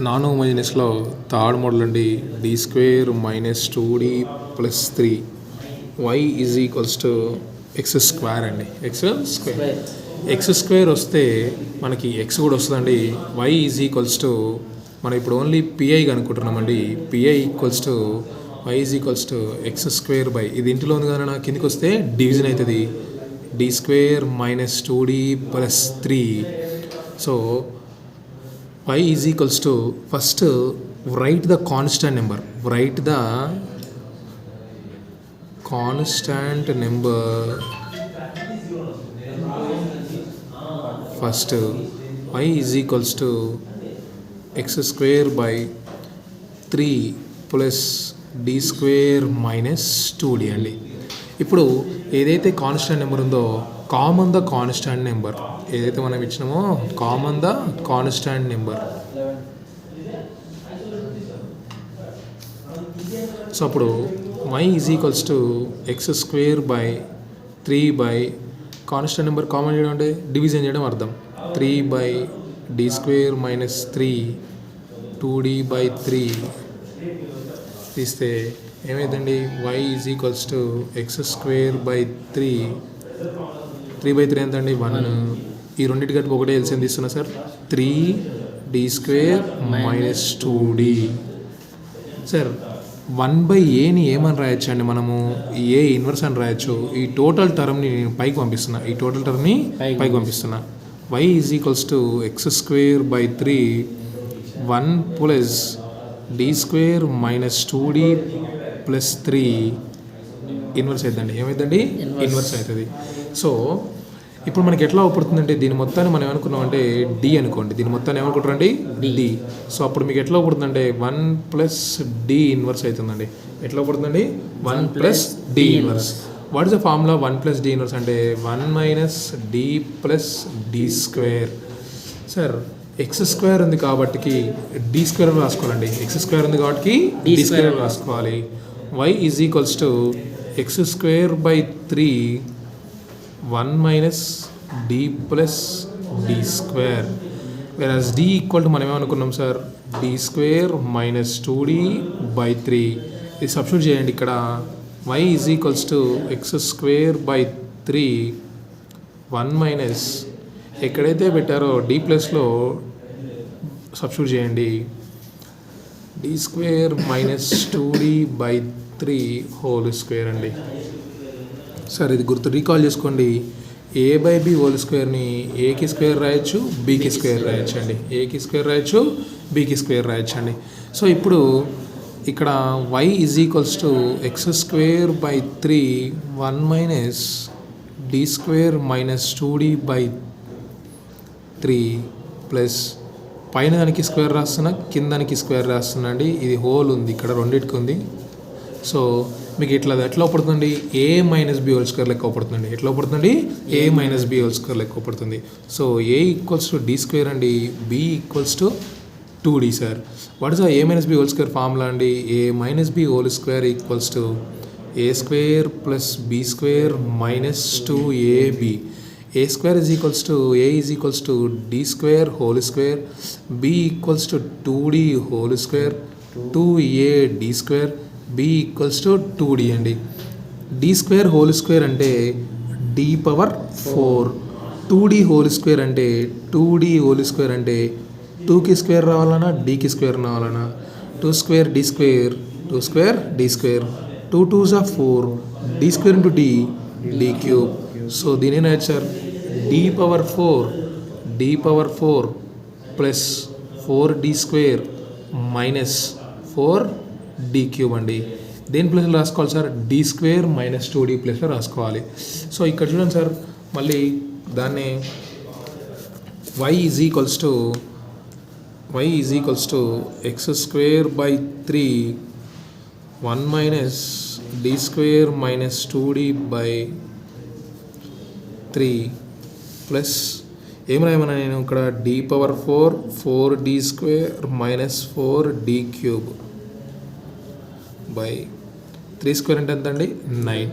Non హోమోజీనియస్లో third model అండి D square minus 2d plus 3 Y is equals to X square అండి. X square వస్తే మనకి X కూడా వస్తుందండి. వై ఈజ్ ఈక్వల్స్ టు మనం ఇప్పుడు ఓన్లీ పిఐ కనుక్కుంటున్నామండి. PI equals to y is equals to X square by ఇది ఇంటిలో ఉంది కానీ నాకు కిందకి వస్తే డివిజన్ అవుతుంది. D square minus 2d plus 3. So y is equals to first write the constant number first y is equals to x square by 3 plus d square minus 2d అండి. ఇప్పుడు ఏదైతే కాన్స్టాంట్ నెంబర్ ఉందో common the constant number ఏదైతే మనం ఇచ్చినామో common the constant number. So అప్పుడు y is equals to X square by 3 by constant number common చేయడం అంటే డివిజన్ చేయడం అర్థం. 3 by d square minus 3 2d by 3 తీస్తే ఏమైందండి y is equals to X square by 3 by 3 ఎంత అండి 1. ఈ రెండింటి గట్టి ఒకటే ఎల్సిఎం తీస్తున్నా sir. 3d square minus 2d sir. 1 ఏని ఏమని రాయొచ్చు అండి మనము? ఏ ఇన్వర్స్ అని రాయొచ్చు. ఈ టోటల్ టర్మ్ని నేను పైకి పంపిస్తున్నా. y is equals to X square by 3 1 plus D square minus 2d plus 3 inverse అవుతుందండి. ఏమైందండి? ఇన్వర్స్ అవుతుంది. సో ఇప్పుడు మనకి ఎట్లా అవుతుందంటే దీని మొత్తాన్ని మనం ఏమనుకున్నామంటే డి అనుకోండి. దీని మొత్తాన్ని ఏమనుకుంటారండి? డి. సో అప్పుడు మీకు ఎట్లా అవుతుందంటే 1 ప్లస్ డి ఇన్వర్స్ అవుతుందండి. ఎట్లా అవుతుందండి? 1 plus d inverse. What is the formula 1 plus d inverse అంటే 1 minus d plus D square. Sir x square ఉంది కాబట్టి డి స్క్వేర్ రాసుకోవాలండి. ఎక్స్ స్క్వేర్ ఉంది కాబట్టి డి స్క్వేర్ రాసుకోవాలి. y is equals to X square by 3 1 minus d plus D square. Whereas d equal to మనం ఏమనుకున్నాం sir? D square minus 2d by 3. ఇది substitute చేయండి ఇక్కడ. y is equals to X square by 3 1 minus ఎక్కడైతే పెట్టారో D ప్లస్లో substitute చేయండి. D square minus 2d by 3 whole square అండి. సార్ ఇది గుర్తు రీకాల్ చేసుకోండి. ఏ బై బి హోల్ స్క్వేర్ని ఏకి స్క్వేర్ రాయొచ్చు, బీకి స్క్వేర్ రాయొచ్చు అండి. ఏకి స్క్వేర్ రాయొచ్చు, బీకి స్క్వేర్ రాయొచ్చు అండి. సో ఇప్పుడు ఇక్కడ y is equals to X square by 3 1 minus D square minus 2d by 3 plus పైన దానికి స్క్వేర్ రాస్తున్నా, కిందానికి స్క్వేర్ రాస్తున్నా అండి. ఇది హోల్ ఉంది ఇక్కడ, రెండింటికి ఉంది. సో మీకు ఎట్లా పడుతుంది? A minus b whole square లెక్క పడుతుందండి. ఎట్లా పడుతుంది? A minus b whole square లెక్క పడుతుంది. So a equals to d square అండి, b equals to 2d sir. What is a minus b whole square formula అండి? A minus b whole square equals to a square plus b square minus 2ab. A square is equals to a is equals to d square whole square, B equals to 2d whole square 2ad square, B equals to 2d అండి. D square whole square అంటే D power 4. 2d whole square అంటే 2d whole square అంటే 2కి square రావాలన్నా డీకి square రావాలన్నా 2 square D square 2 square D square 2 2s are 4 D square into D D cube. So దీని ఏమైనా sir? D power 4 plus 4d square minus 4d cube అండి. దేని ప్లేస్లో రాసుకోవాలి sir? D square minus 2d ప్లేస్లో రాసుకోవాలి. సో ఇక్కడ చూడండి సార్, మళ్ళీ దాన్ని y is equals to X square by 3 1 minus D square minus 2d by 3 plus ఏం రాయమన్నా నేను ఇక్కడ? D power 4 D square minus 4d cube by 3 square అంటే ఎంత అండి? 9.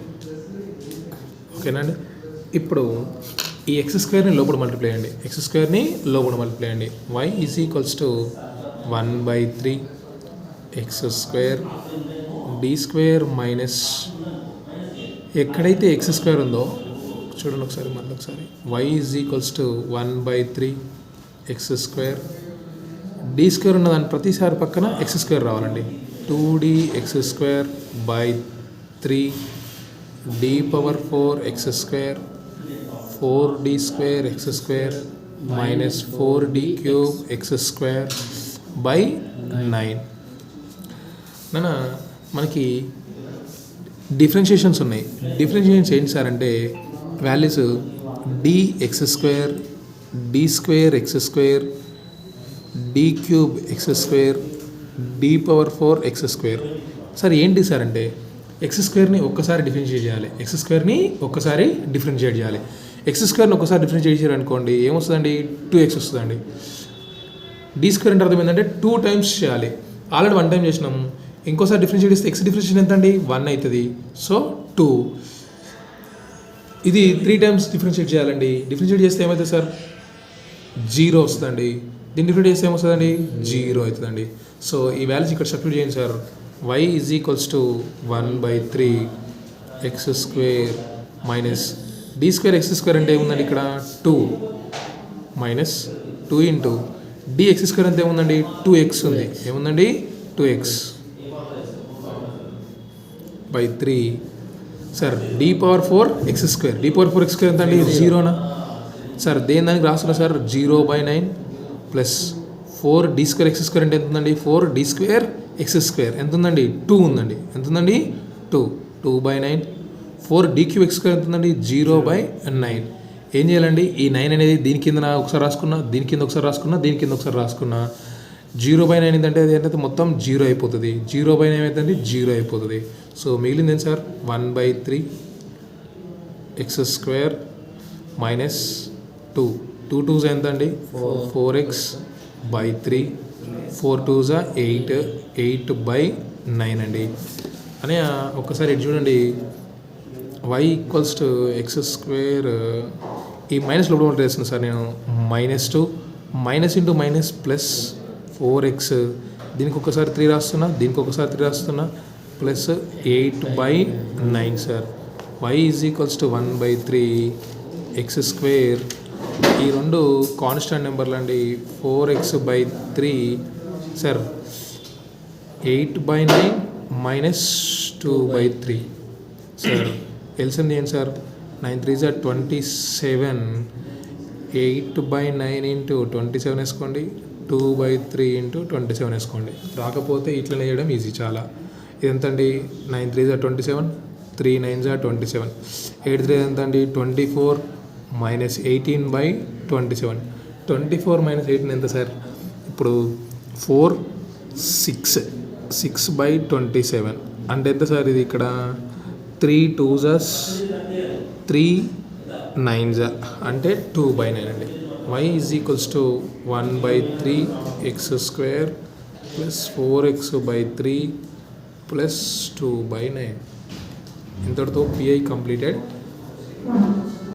ఓకేనా అండి? ఇప్పుడు ఈ ఎక్స్ స్క్వేర్ని లోపల మల్టిప్లై చేయండి. ఎక్స్ స్క్వేర్ని లోపల మల్టిప్లై చేయండి. Y is equals to 1/3 X square D square minus ఎక్కడైతే ఎక్స్ స్క్వేర్ ఉందో చూడండి ఒకసారి మళ్ళీ ఒకసారి y is equals to 1/3 X square D square ఉన్నదాన్ని ప్రతిసారి పక్కన ఎక్స్ స్క్వేర్ రావాలండి 2d X square by 3 d power 4 X square 4d square X square minus 4d cube X square by 9. మనకి డిఫరెన్షియేషన్స్ ఉన్నాయి. డిఫరెన్షియేషన్స్ ఏంటి సార్ అంటే values D X square D square X square D cube X square D power 4 X square. Sir ఏంటి sir అంటే X స్క్వేర్ని ఒక్కసారి differentiate చేయాలి. X స్క్వేర్ని ఒక్కసారి డిఫరెన్షియేట్ చేయాలి. ఎక్స్ స్క్వేర్ని ఒకసారి డిఫరెన్షియేట్ చేశారు అనుకోండి ఏమొస్తుందండి 2x వస్తుందండి. డి స్క్వేర్ అంటే అర్థం ఏంటంటే 2 టైమ్స్ చేయాలి. ఆల్రెడీ 1 టైం చేసినాము. ఇంకోసారి డిఫరెన్షియేట్ చేస్తే ఎక్స్ డిఫరెన్షియేషన్ ఎంత అండి 1 అవుతుంది. సో 2. ఇది 3 టైమ్స్ డిఫరెన్షియేట్ చేయాలండి. డిఫరెన్షియేట్ చేస్తే ఏమవుతుంది సార్ 0 వస్తుందండి. దీన్ని డిఫరెంట్ చేస్తే ఏమొస్తుందండి 0 అవుతుందండి. సో ఈ వాల్యూస్ ఇక్కడ సబ్స్టిట్యూట్ చేయండి sir. y is equals to 1/3 X square minus D square X square అంటే ఏముందండి ఇక్కడ 2 minus 2 into D X square అంటే ఏముందండి 2x ఉంది. ఏముందండి 2x by 3 sir D power 4 X square D power 4 X square ఎంత అండి 0నా సార్. దేని దానికి రాస్తున్నా sir 0/9 plus 4 D square X square అంటే ఎంత ఉందండి 4 డి స్క్వేర్ ఎక్స్ స్క్వేర్ ఎంత ఉందండి 2 ఉందండి. ఎంత ఉందండి 2/9 4 డి క్యూబ్ ఎక్స్ స్క్వేర్ ఎంత ఉందండి 0/9. ఏం చేయాలండి ఈ 9 అనేది దీని కింద ఒకసారి రాసుకున్నా దీని కింద ఒకసారి రాసుకున్నా దీని కింద ఒకసారి రాసుకున్నా 0/9 ఏంటంటే అది ఏంటంటే మొత్తం 0 అయిపోతుంది. 0/9 ఏమైందండి 0 అయిపోతుంది. సో మిగిలింది ఏంటి సార్ 1/3 ఎక్స్ స్క్వేర్ మైనస్ 2 2 ఎంత అండి 4x బై 3 4 2s 8 8/9 అండి. అని ఒక్కసారి ఇది చూడండి y equals to X square ఈ మైనస్ లోపల ఉంటుంది వేస్తున్నాను సార్ నేను -2 minus into minus plus 4x దీనికి ఒకసారి 3 రాస్తున్నా దీనికి ఒకసారి 3 రాస్తున్నా plus 8/9 sir. y is equals to 1/3 X square ఈ రెండు కాన్స్టాంట్ నెంబర్లు అండి 4x/3 sir 8/9 minus 2/3 sir. LCM ఏంటి సార్ 9 3s 27 8/9 ఇంటూ 27 వేసుకోండి 2/3 ఇంటూ 27 వేసుకోండి. రాకపోతే ఇట్లనే చేయడం ఈజీ చాలా. ఇదెంతండి 9 3s 27 3 9s 27 8 3 ఎంత అండి 24 మైనస్ 18/27 24 మైనస్ 18 ఎంత సార్ ఇప్పుడు 4 6/27 అంటే ఎంత సార్ ఇది ఇక్కడ 3 2s 3 9s అంటే 2/9 అండి. y is equals to 1/3 X square plus 4x/3 plus 2/9. ఇంతటితో పిఐ కంప్లీటెడ్.